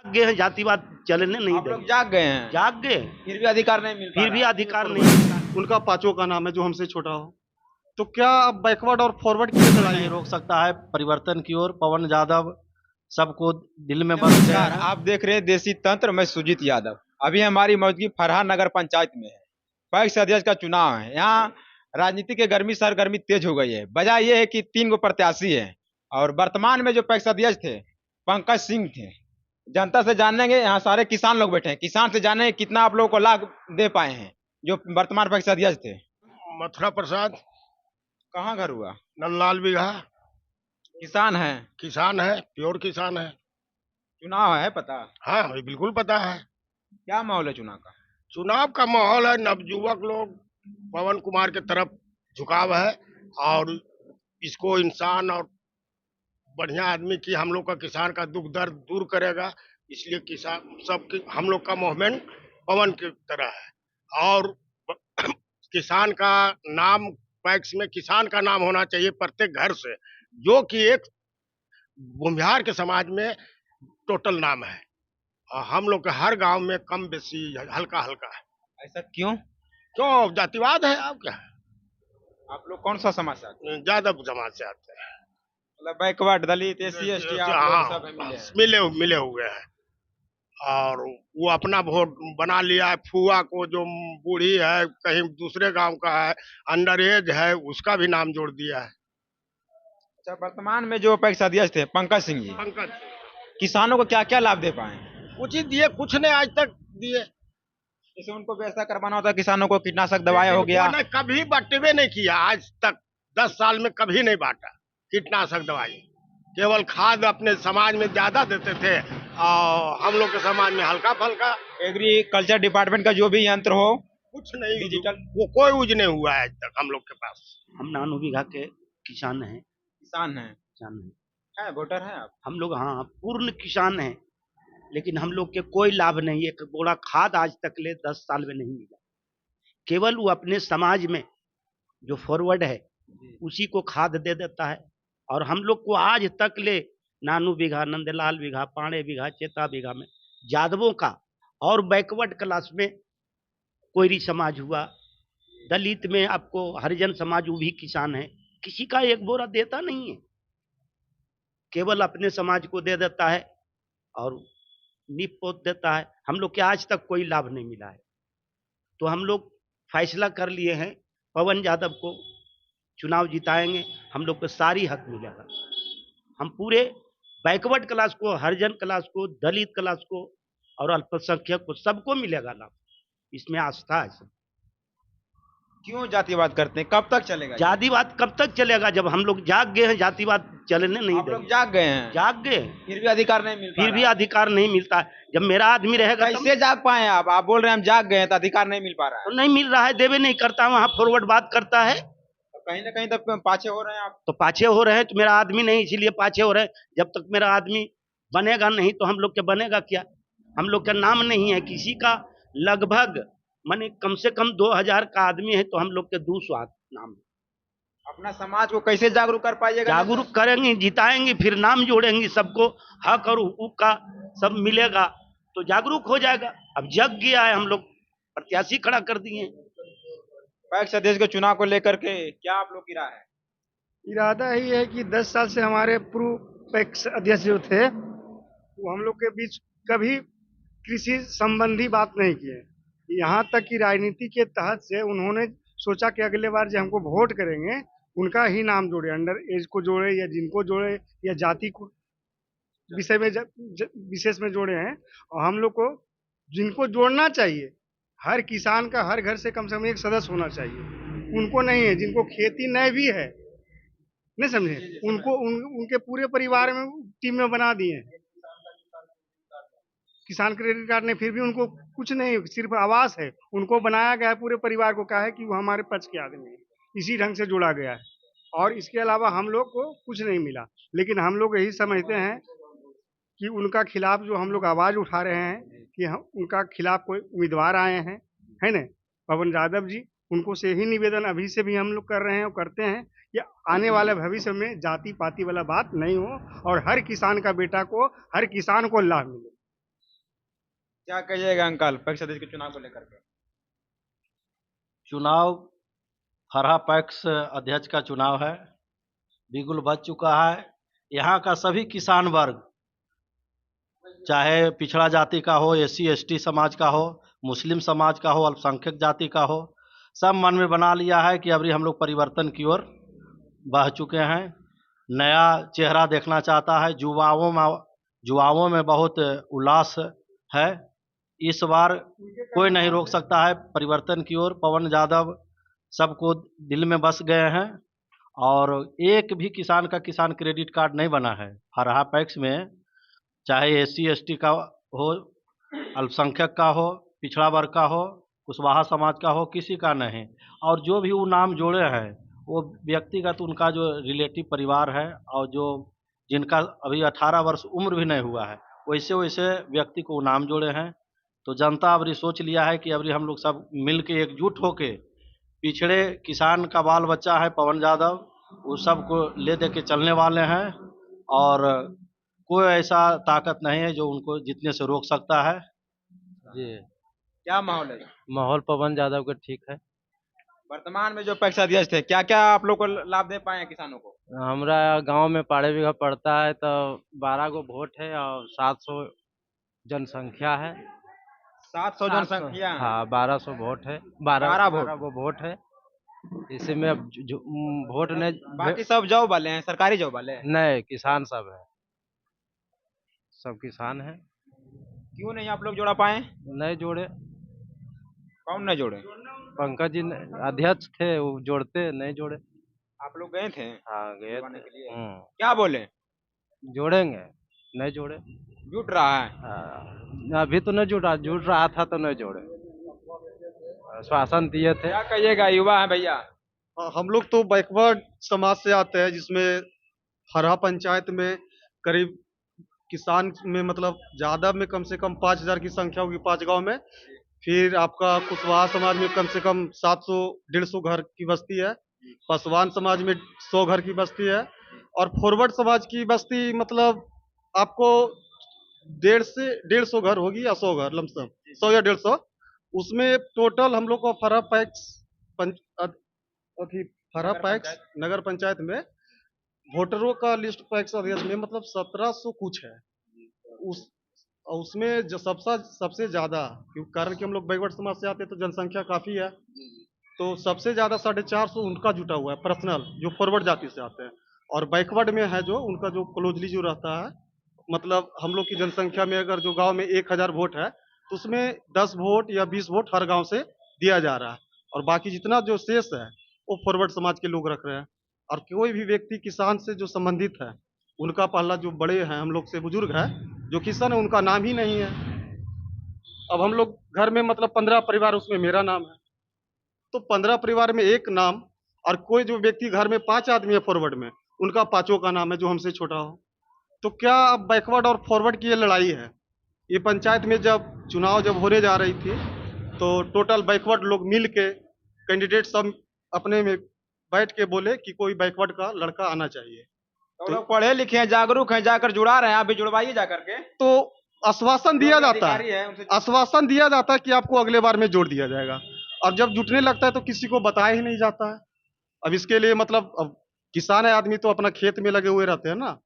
गए हैं, जातिवाद चलने नहीं आप लोग देंगे। जाग गए हैं, जाग गए, फिर भी अधिकार नहीं मिल पा फिर भी रहा है। अधिकार नहीं मिलता है। उनका पांचों का नाम है जो हमसे छोटा हो, तो क्या अब बैकवर्ड और फॉरवर्ड किए नहीं चलाइए? रोक सकता है परिवर्तन की ओर। पवन यादव सबको दिल में बस गए नमस्कार, हैं। आप देख रहे हैं देसी तंत्र। मैं सुजीत यादव। अभी हमारी मौजूदगी फरहान नगर पंचायत में है। पैक्स अध्यक्ष का चुनाव है। यहाँ राजनीति की गर्मी सरगर्मी तेज हो गई है। वजह यह है कि 3 गो प्रत्याशी हैं और वर्तमान में जो पैक्स अध्यक्ष थे पंकज सिंह थे। जनता से जानेंगे, यहाँ सारे किसान लोग बैठे हैं, किसान से जानेंगे कितना आप लोगों को लाभ दे पाए हैं जो वर्तमान पैक्स अध्यक्ष थे। मथुरा प्रसाद, कहाँ घर हुआ? नंदलाल बीघा। किसान है, किसान है, प्योर किसान है। चुनाव है पता? हाँ, ये बिल्कुल पता है। क्या माहौल है चुनाव का? चुनाव का माहौल है, नवयुवक लोग पवन कुमार के तरफ झुकाव है और इसको इंसान और बढ़िया आदमी की, हम लोग का किसान का दुख दर्द दूर करेगा, इसलिए किसान सब हम लोग का मूवमेंट पवन की तरह है। और किसान का नाम, पैक्स में किसान का नाम होना चाहिए प्रत्येक घर से, जो कि एक भूमिहार के समाज में टोटल नाम है। और हम लोग के हर गांव में कम बेसी हल्का हल्का है। ऐसा क्यों? क्यों? जातिवाद है। आप क्या है? आप लोग कौन सा समाज से आते हैं? यादव समाज से आते हैं। मतलब बैकवर्ड, दलित, एससी, एसटी आप लोग सब हाँ, मिले हैं। मिले हुए हैं। और वो अपना वोट बना लिया है। फुआ को जो बूढ़ी है, कहीं दूसरे गांव का है, अंडर एज है, उसका भी नाम जोड़ दिया है। अच्छा, वर्तमान में जो पैक्स अध्यक्ष थे पंकज सिंह जी, पंकज किसानों को क्या क्या लाभ दे पाए? कुछ ही दिए, कुछ नहीं आज तक दिए। जैसे उनको व्यवस्था करवाना होता है किसानों को, कीटनाशक दवाएं हो गया। उन्होंने कभी बंटवे नहीं किया आज तक, 10 साल में कभी नहीं बांटा कीटनाशक दवाई। केवल खाद अपने समाज में ज्यादा देते थे और हम लोग के समाज में हल्का फल्का। एग्रीकल्चर डिपार्टमेंट का जो भी यंत्र हो, कुछ नहीं, डिजिटल वो कोई यूज नहीं हुआ है आज तक हम लोग के पास। हम 9 बीघा के किसान हैं। किसान है, किसान हैं। वोटर है आप? हम लोग हाँ पूर्ण किसान हैं, लेकिन हम लोग के कोई लाभ नहीं। एक बोरा खाद आज तक ले 10 साल में नहीं मिला। केवल वो अपने समाज में जो फॉरवर्ड है उसी को खाद दे देता है। और हम लोग को आज तक ले 9 बीघा, नंदलाल बीघा, पाणे बीघा, चेता बीघा में यादवों का, और बैकवर्ड क्लास में कोयरी समाज हुआ, दलित में आपको हरिजन समाज, वो भी किसान है, किसी का एक बोरा देता नहीं है। केवल अपने समाज को दे देता है और नींव पोत देता है। हम लोग के आज तक कोई लाभ नहीं मिला है। तो हम लोग फैसला कर लिए हैं, पवन यादव को चुनाव जिताएंगे, हम लोग को सारी हक मिलेगा। हम पूरे बैकवर्ड क्लास को, हरिजन क्लास को, दलित क्लास को और अल्पसंख्यक को, सबको मिलेगा लाभ। इसमें आस्था है सब। क्यों जातिवाद करते हैं? कब तक चलेगा? जातिवाद कब तक चलेगा? जब हम लोग जाग गए हैं, जातिवाद चलने नहीं आप लोग देंगे। जाग गए हैं, जाग गए, फिर भी अधिकार नहीं मिल पा फिर भी रहा। अधिकार नहीं मिलता है। जब मेरा आदमी रहेगा तब कैसे जाग पाए आप? आप बोल रहे हैं हम जाग गए हैं तो अधिकार नहीं मिल पा रहा है। तो नहीं मिल रहा है, देवे नहीं करता, वहाँ फॉरवर्ड बात करता है तो कहीं ना कहीं तक पाछे हो रहे हैं आप। तो पाछे हो रहे हैं। तो मेरा आदमी नहीं, इसीलिए पाछे हो रहे हैं। जब तक मेरा आदमी बनेगा नहीं तो हम लोग के बनेगा क्या? हम लोग का नाम नहीं है किसी का। लगभग माने कम से कम 2000 का आदमी है तो हम लोग के 200 नाम है। अपना समाज को कैसे जागरूक कर पाइएगा? जागरूक करेंगे, जिताएंगे, फिर नाम जोड़ेंगे, सबको हक और हुकूक का सब मिलेगा तो जागरूक हो जाएगा। अब जग गया है, हम लोग प्रत्याशी खड़ा कर दिए। पैक्स अध्यक्ष के चुनाव को लेकर के क्या आप लोग की राय है? इरादा ही है कि 10 साल से हमारे पूर्व पैक्स अध्यक्ष जो थे वो हम लोग के बीच कभी कृषि संबंधी बात नहीं किए। यहाँ तक कि राजनीति के तहत से उन्होंने सोचा कि अगले बार जो हमको वोट करेंगे उनका ही नाम जोड़े, अंडर एज को जोड़े या जिनको जोड़े या जाति को विषय में विशेष में जोड़े हैं। और हम लोग को जिनको जोड़ना चाहिए, हर किसान का हर घर से कम एक सदस्य होना चाहिए। उनको नहीं है, जिनको खेती नहीं भी है, नहीं समझे, उनको उनके पूरे परिवार में टीम में बना दिए हैं। किसान क्रेडिट कार्ड ने फिर भी उनको कुछ नहीं, सिर्फ आवास है, उनको बनाया गया है पूरे परिवार को। कहा है कि वो हमारे पक्ष के आदमी है, इसी ढंग से जोड़ा गया है। और इसके अलावा हम लोग को कुछ नहीं मिला। लेकिन हम लोग यही समझते हैं कि उनका खिलाफ जो हम लोग आवाज उठा रहे हैं कि हम उनका खिलाफ कोई उम्मीदवार आए हैं, है ना, पवन यादव जी, उनको से ही निवेदन अभी से भी हम लोग कर रहे हैं और करते हैं कि आने वाले भविष्य में जाति पाति वाला बात नहीं हो और हर किसान का बेटा को, हर किसान को लाभ मिले। क्या कहिएगा अंकल पैक्स अध्यक्ष के चुनाव को लेकर के? चुनाव फरहा पैक्स अध्यक्ष का चुनाव है, बिगुल बज चुका है। यहाँ का सभी किसान वर्ग, चाहे पिछड़ा जाति का हो, एससी एसटी समाज का हो, मुस्लिम समाज का हो, अल्पसंख्यक जाति का हो, सब मन में बना लिया है कि अभी हम लोग परिवर्तन की ओर बढ़ चुके हैं। नया चेहरा देखना चाहता है। युवाओं में बहुत उल्लास है। इस बार कोई नहीं रोक सकता है परिवर्तन की ओर। पवन यादव सबको दिल में बस गए हैं और एक भी किसान का किसान क्रेडिट कार्ड नहीं बना है फरहा पैक्स में, चाहे एससी एसटी का हो, अल्पसंख्यक का हो, पिछड़ा वर्ग का हो, कुशवाहा समाज का हो, किसी का नहीं। और जो भी वो नाम जोड़े हैं वो व्यक्तिगत उनका जो रिलेटिव परिवार है और जो जिनका अभी 18 वर्ष उम्र भी नहीं हुआ है, वैसे वैसे व्यक्ति को नाम जोड़े हैं। तो जनता अभी सोच लिया है कि अभी हम लोग सब मिल के एकजुट होके, पिछड़े किसान का बाल बच्चा है पवन यादव, वो सबको ले दे के चलने वाले हैं और कोई ऐसा ताकत नहीं है जो उनको जीतने से रोक सकता है। जी, क्या माहौल है? माहौल पवन यादव का ठीक है। वर्तमान में जो पैक्स अध्यक्ष थे क्या क्या आप लोग को लाभ दे पाए हैं किसानों को? हमरा गांव में पाड़े बीघा पड़ता है तो 12 गो वोट है और 700 जनसंख्या है। 700 जनसंख्या है। हाँ, 1200 वोट है। 12 वोट। 12 गो वोट है। इसी में अब वोट बाकी सब जॉब वाले हैं, सरकारी जॉब वाले हैं। नहीं, किसान सब है, सब किसान है। क्यों नहीं आप लोग जोड़ा पाए? नहीं जोड़े, कौन नहीं जोड़े? पंकज जी अध्यक्ष थे, वो जोड़ते नहीं जोड़े। आप लोग गए थे हाँ, गए जोड़वाने थे। के लिए? क्या बोले? जोड़ेंगे, नहीं जोड़े। जुट रहा है। अभी तो नहीं जुट रहा था तो नहीं जोड़े, आश्वासन दिए थे। क्या कहिएगा, युवा है भैया? हम लोग तो बैकवर्ड समाज से आते हैं, जिसमें फरहा पंचायत में करीब किसान में मतलब ज़्यादा में कम से कम 5000 की संख्या होगी 5 गांव में। फिर आपका कुशवाहा समाज में कम से कम 700-150 घर की बस्ती है। पासवान समाज में 100 घर की बस्ती है और फॉरवर्ड समाज की बस्ती मतलब आपको 150 घर होगी या 100 घर, लमसम 100 या 150। उसमें टोटल हम लोग को फरहा पैक्स नगर पंचायत में वोटरों का लिस्ट पैक्स अध्यक्ष में मतलब 1700 कुछ है। उसमें जो सबसे ज्यादा, क्योंकि कारण कि हम लोग बैकवर्ड समाज से आते हैं तो जनसंख्या काफी है, तो सबसे ज्यादा 450 उनका जुटा हुआ है पर्सनल, जो फॉरवर्ड जाति से आते हैं। और बैकवर्ड में है जो उनका जो क्लोजली जो रहता है, मतलब हम लोग की जनसंख्या में अगर जो गांव में 1000 वोट है तो उसमें 10 वोट या 20 वोट हर गांव से दिया जा रहा है और बाकी जितना जो शेष है वो फॉरवर्ड समाज के लोग रख रहे हैं। और कोई भी व्यक्ति किसान से जो संबंधित है, उनका पहला जो बड़े हैं हम लोग से बुजुर्ग है जो किसान है, उनका नाम ही नहीं है। अब हम लोग घर में मतलब 15 परिवार, उसमें मेरा नाम है, तो 15 परिवार में एक नाम, और कोई जो व्यक्ति घर में 5 आदमी है फॉरवर्ड में, उनका 5 का नाम है जो हमसे छोटा हो। तो क्या अब बैकवर्ड और फॉरवर्ड की ये लड़ाई है? ये पंचायत में जब चुनाव जब होने जा रही थी तो टोटल बैकवर्ड लोग मिल के कैंडिडेट सब अपने में बैठ के बोले कि कोई बैकवर्ड का लड़का आना चाहिए। तो लोग पढ़े लिखे हैं, जागरूक हैं, जाकर जुड़ा रहे हैं, आप भी जुड़वाइए जाकर के। तो आश्वासन दिया जाता अधिकारी है, है, उनसे आश्वासन दिया जाता है कि आपको अगले बार में जोड़ दिया जाएगा, और जब जुटने लगता है तो किसी को बताया ही नहीं जाता है। अब इसके लिए मतलब अब किसान है आदमी तो अपना खेत में लगे हुए रहते हैं ना,